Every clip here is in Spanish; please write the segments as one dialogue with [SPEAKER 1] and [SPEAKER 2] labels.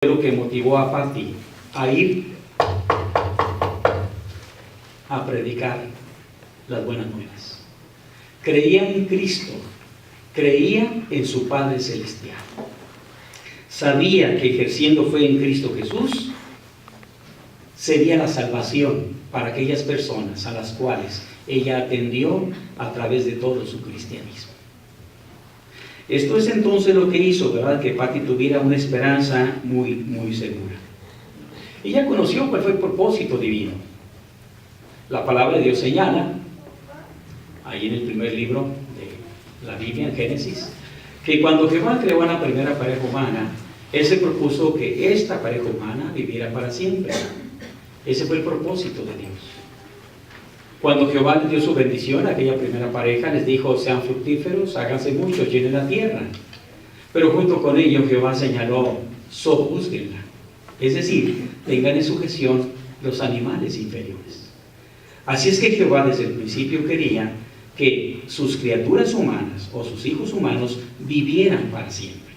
[SPEAKER 1] Lo que motivó a Patti a ir a predicar las buenas nuevas. Creía en Cristo, creía en su Padre Celestial. Sabía que ejerciendo fe en Cristo Jesús sería la salvación para aquellas personas a las cuales ella atendió a través de todo su cristianismo. Esto es entonces lo que hizo, ¿verdad?, que Patti tuviera una esperanza muy segura. Ella conoció cuál fue el propósito divino. La palabra de Dios señala, ahí en el primer libro de la Biblia, en Génesis, que cuando Jehová creó a la primera pareja humana, Él se propuso que esta pareja humana viviera para siempre. Ese fue el propósito de Dios. Cuando Jehová les dio su bendición a aquella primera pareja, les dijo: sean fructíferos, háganse muchos, llenen la tierra. Pero junto con ello Jehová señaló: sojúzguenla. Es decir, tengan en sujeción los animales inferiores. Así es que Jehová desde el principio quería que sus criaturas humanas o sus hijos humanos vivieran para siempre.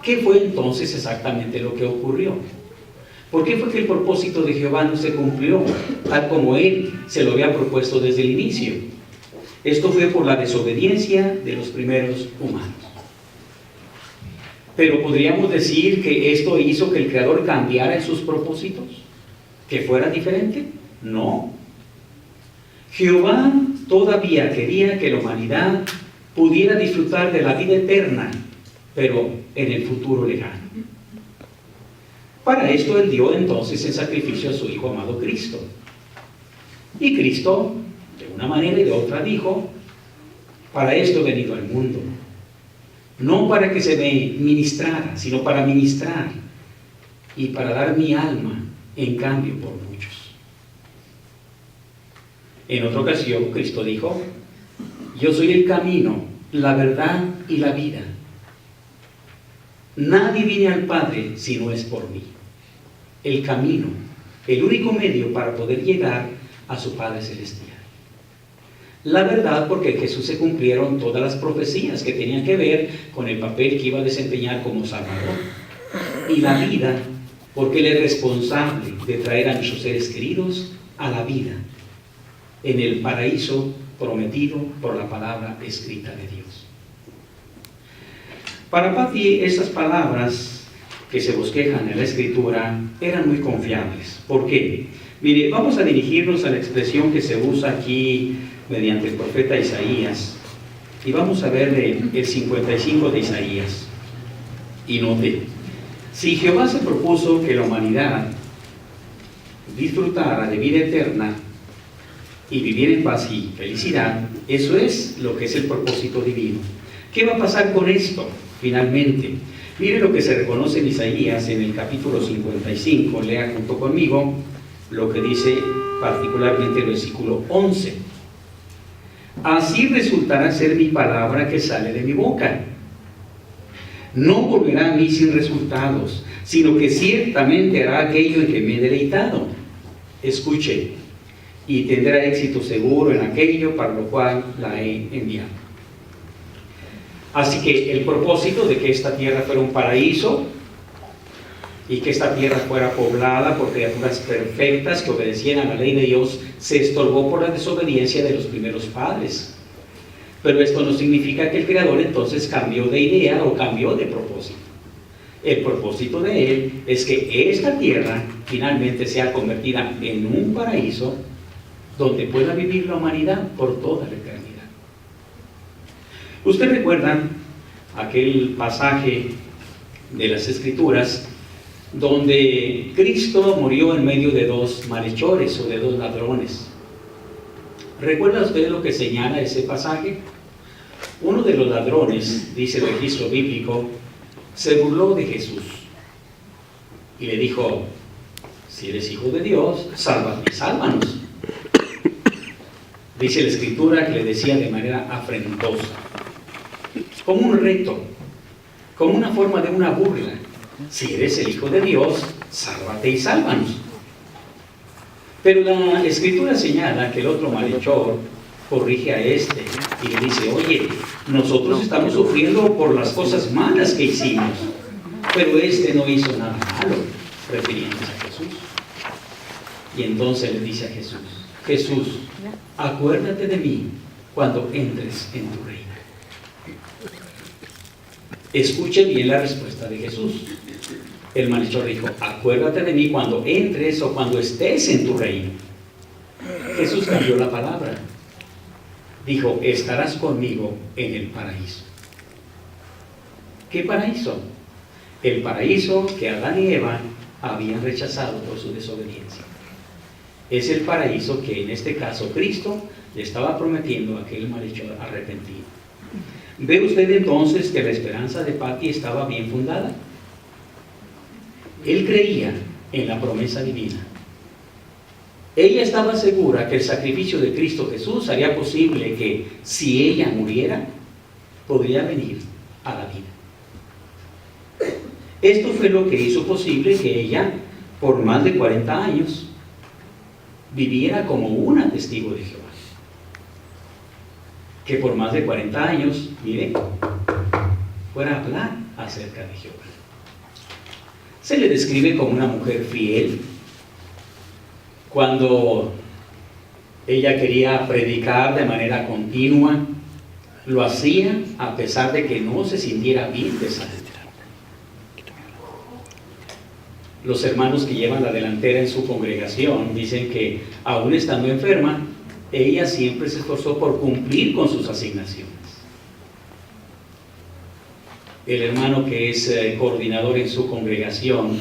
[SPEAKER 1] ¿Qué fue entonces exactamente lo que ocurrió? ¿Por qué fue que el propósito de Jehová no se cumplió tal como Él se lo había propuesto desde el inicio? Esto fue por la desobediencia de los primeros humanos. Pero ¿podríamos decir que esto hizo que el Creador cambiara en sus propósitos? ¿Que fuera diferente? No. Jehová todavía quería que la humanidad pudiera disfrutar de la vida eterna, pero en el futuro lejano. Para esto Él dio entonces en sacrificio a su Hijo amado Cristo. Y Cristo, de una manera y de otra, dijo: para esto he venido al mundo. No para que se me ministrara, sino para ministrar y para dar mi alma en cambio por muchos. En otra ocasión Cristo dijo: yo soy el camino, la verdad y la vida. Nadie viene al Padre si no es por mí. El camino, el único medio para poder llegar a su Padre Celestial. La verdad, porque en Jesús se cumplieron todas las profecías que tenían que ver con el papel que iba a desempeñar como Salvador. Y la vida, porque Él es responsable de traer a nuestros seres queridos a la vida en el paraíso prometido por la palabra escrita de Dios. Para Patti, estas palabras que se bosquejan en la Escritura eran muy confiables. ¿Por qué? Mire, vamos a dirigirnos a la expresión que se usa aquí mediante el profeta Isaías. Y vamos a ver el 55 de Isaías. Y note: si Jehová se propuso que la humanidad disfrutara de vida eterna y viviera en paz y felicidad, eso es lo que es el propósito divino. ¿Qué va a pasar con esto? Finalmente, mire lo que se reconoce en Isaías en el capítulo 55, lea junto conmigo lo que dice particularmente el versículo 11. Así resultará ser mi palabra que sale de mi boca. No volverá a mí sin resultados, sino que ciertamente hará aquello en que me he deleitado. Escuche: y tendrá éxito seguro en aquello para lo cual la he enviado. Así que el propósito de que esta tierra fuera un paraíso y que esta tierra fuera poblada por criaturas perfectas que obedecieran a la ley de Dios se estorbó por la desobediencia de los primeros padres. Pero esto no significa que el Creador entonces cambió de idea o cambió de propósito. El propósito de Él es que esta tierra finalmente sea convertida en un paraíso donde pueda vivir la humanidad por toda la eternidad. ¿Usted recuerda aquel pasaje de las Escrituras donde Cristo murió en medio de dos malhechores o de dos ladrones? ¿Recuerda usted lo que señala ese pasaje? Uno de los ladrones, dice el registro bíblico, se burló de Jesús y le dijo: si eres hijo de Dios, sálvate y sálvanos. Dice la Escritura que le decía de manera afrentosa, como un reto, como una forma de una burla: si eres el Hijo de Dios, sálvate y sálvanos. Pero la Escritura señala que el otro malhechor corrige a este y le dice: oye, nosotros estamos sufriendo por las cosas malas que hicimos. pero este no hizo nada malo, refiriéndose a Jesús. Y entonces le dice a Jesús: Jesús, acuérdate de mí cuando entres en tu reino. Escuche bien la respuesta de Jesús. El malhechor dijo: acuérdate de mí cuando entres o cuando estés en tu reino. Jesús cambió la palabra. Dijo: estarás conmigo en el paraíso. ¿Qué paraíso? El paraíso que Adán y Eva habían rechazado por su desobediencia. Es el paraíso que en este caso Cristo le estaba prometiendo a aquel malhechor arrepentido. ¿Ve usted entonces que la esperanza de Patty estaba bien fundada? Él creía en la promesa divina. Ella estaba segura que el sacrificio de Cristo Jesús haría posible que, si ella muriera, podría venir a la vida. Esto fue lo que hizo posible que ella, por más de 40 años, viviera como una testigo de Jehová. Que por más de 40 años, mire, fuera a hablar acerca de Jehová. Se le describe como una mujer fiel. Cuando ella quería predicar de manera continua, lo hacía a pesar de que no se sintiera bien de salud. Los hermanos que llevan la delantera en su congregación dicen que, aún estando enferma, ella siempre se esforzó por cumplir con sus asignaciones. El hermano que es coordinador en su congregación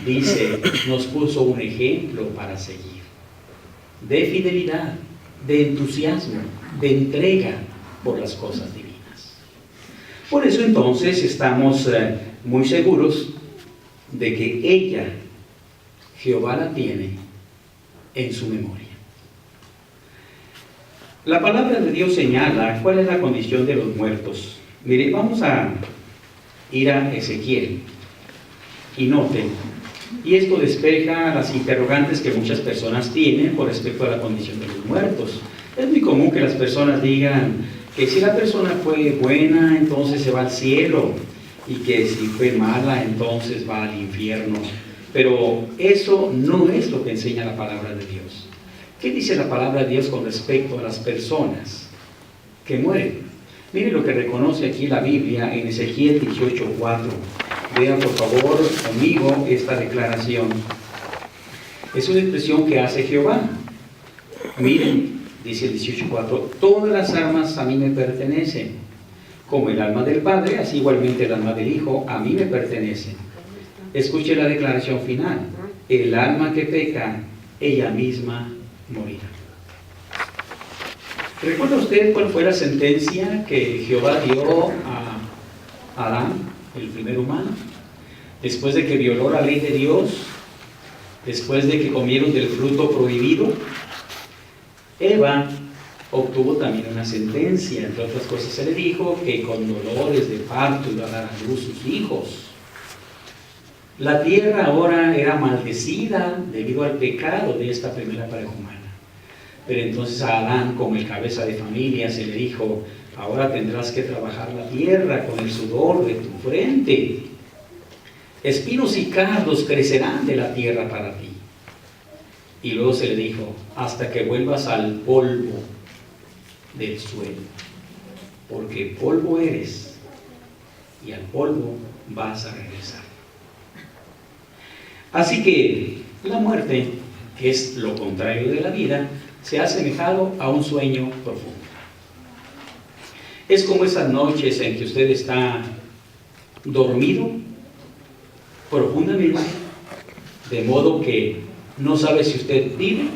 [SPEAKER 1] dice: nos puso un ejemplo para seguir, de fidelidad, de entusiasmo, de entrega por las cosas divinas. Por eso entonces estamos muy seguros de que ella, Jehová la tiene en su memoria. La palabra de Dios señala cuál es la condición de los muertos. Mire, vamos a ir a Ezequiel y noten, y esto despeja las interrogantes que muchas personas tienen con respecto a la condición de los muertos. Es muy común que las personas digan que si la persona fue buena, entonces se va al cielo, y que si fue mala, entonces va al infierno. Pero eso no es lo que enseña la palabra de Dios. ¿Qué dice la palabra de Dios con respecto a las personas que mueren? Mire lo que reconoce aquí la Biblia en Ezequiel 18:4. Vean por favor conmigo esta declaración. Es una expresión que hace Jehová. Miren, dice el 18:4: todas las almas a mí me pertenecen. Como el alma del Padre, así igualmente el alma del Hijo a mí me pertenece. Escuche la declaración final: el alma que peca, ella misma morirá. ¿Recuerda usted cuál fue la sentencia que Jehová dio a Adán, el primer humano? Después de que violó la ley de Dios, después de que comieron del fruto prohibido, Eva obtuvo también una sentencia. Entre otras cosas, se le dijo que con dolores de parto iba a dar a luz sus hijos. La tierra ahora era maldecida debido al pecado de esta primera pareja humana. Pero entonces a Adán, como el cabeza de familia, se le dijo: ahora tendrás que trabajar la tierra con el sudor de tu frente. Espinos y cardos crecerán de la tierra para ti. Y luego se le dijo: hasta que vuelvas al polvo del suelo, porque polvo eres y al polvo vas a regresar. Así que la muerte, que es lo contrario de la vida, se ha asemejado a un sueño profundo. Es como esas noches en que usted está dormido profundamente, de modo que no sabe si usted vive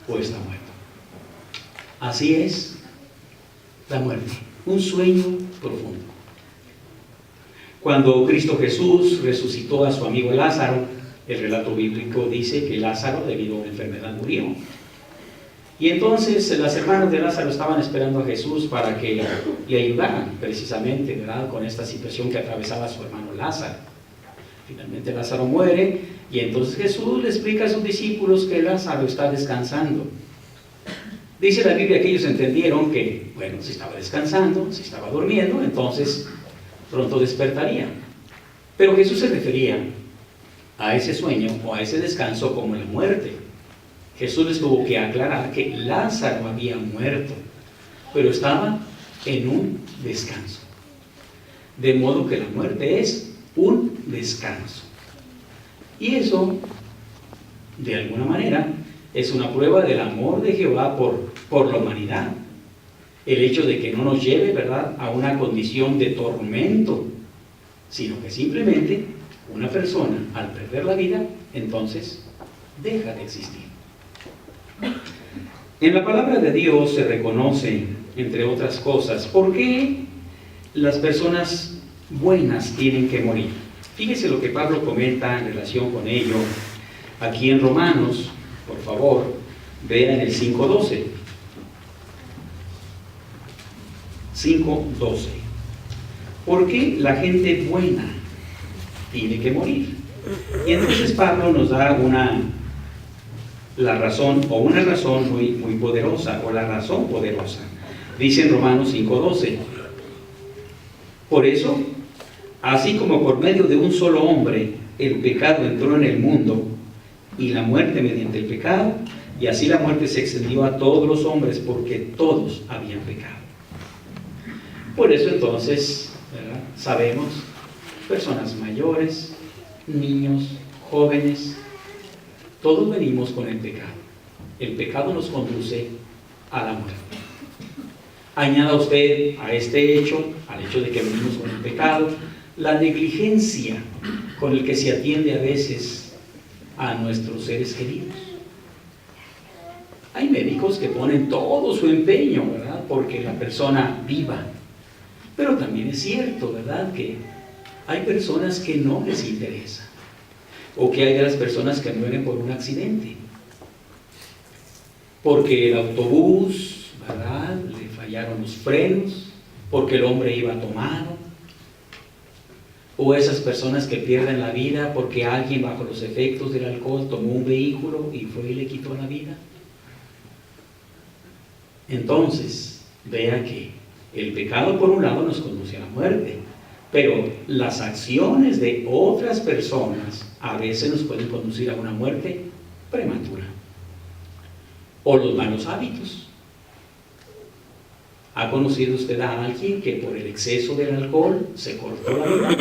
[SPEAKER 1] o está muerto. Así es la muerte, un sueño profundo. Cuando Cristo Jesús resucitó a su amigo Lázaro, el relato bíblico dice que Lázaro, debido a una enfermedad, murió. Y entonces las hermanas de Lázaro estaban esperando a Jesús para que le ayudaran precisamente, ¿verdad?, con esta situación que atravesaba su hermano Lázaro. Finalmente Lázaro muere y entonces Jesús le explica a sus discípulos que Lázaro está descansando. Dice la Biblia que ellos entendieron que, bueno, si estaba descansando, si estaba durmiendo, entonces pronto despertaría. Pero Jesús se refería a ese sueño o a ese descanso como la muerte. Jesús les tuvo que aclarar que Lázaro había muerto, pero estaba en un descanso. De modo que la muerte es un descanso. Y eso, de alguna manera, es una prueba del amor de Jehová por la humanidad. El hecho de que no nos lleve, ¿verdad?, a una condición de tormento, sino que simplemente una persona, al perder la vida, entonces deja de existir. En la palabra de Dios se reconoce, entre otras cosas, por qué las personas buenas tienen que morir. Fíjese lo que Pablo comenta en relación con ello aquí en Romanos, por favor, vean el 5:12. 5:12. ¿Por qué la gente buena tiene que morir? Y entonces Pablo nos da una razón muy poderosa, o la razón poderosa. Dice en Romanos 5:12: por eso, así como por medio de un solo hombre el pecado entró en el mundo, y la muerte mediante el pecado, y así la muerte se extendió a todos los hombres, porque todos habían pecado. Por eso entonces, ¿verdad?, sabemos, personas mayores, niños, jóvenes, todos venimos con el pecado. El pecado nos conduce a la muerte. Añada usted a este hecho, al hecho de que venimos con el pecado, la negligencia con el que se atiende a veces a nuestros seres queridos. Hay médicos que ponen todo su empeño, ¿verdad?, porque la persona viva. Pero también es cierto, ¿verdad?, que hay personas que no les interesa, o que hay de las personas que mueren por un accidente, porque el autobús, ¿verdad?, le fallaron los frenos, porque el hombre iba tomado, o esas personas que pierden la vida porque alguien bajo los efectos del alcohol tomó un vehículo y fue y le quitó la vida. Entonces, vea que el pecado por un lado nos conduce a la muerte, pero las acciones de otras personas a veces nos pueden conducir a una muerte prematura. O los malos hábitos. ¿Ha conocido usted a alguien que por el exceso del alcohol se cortó la vida?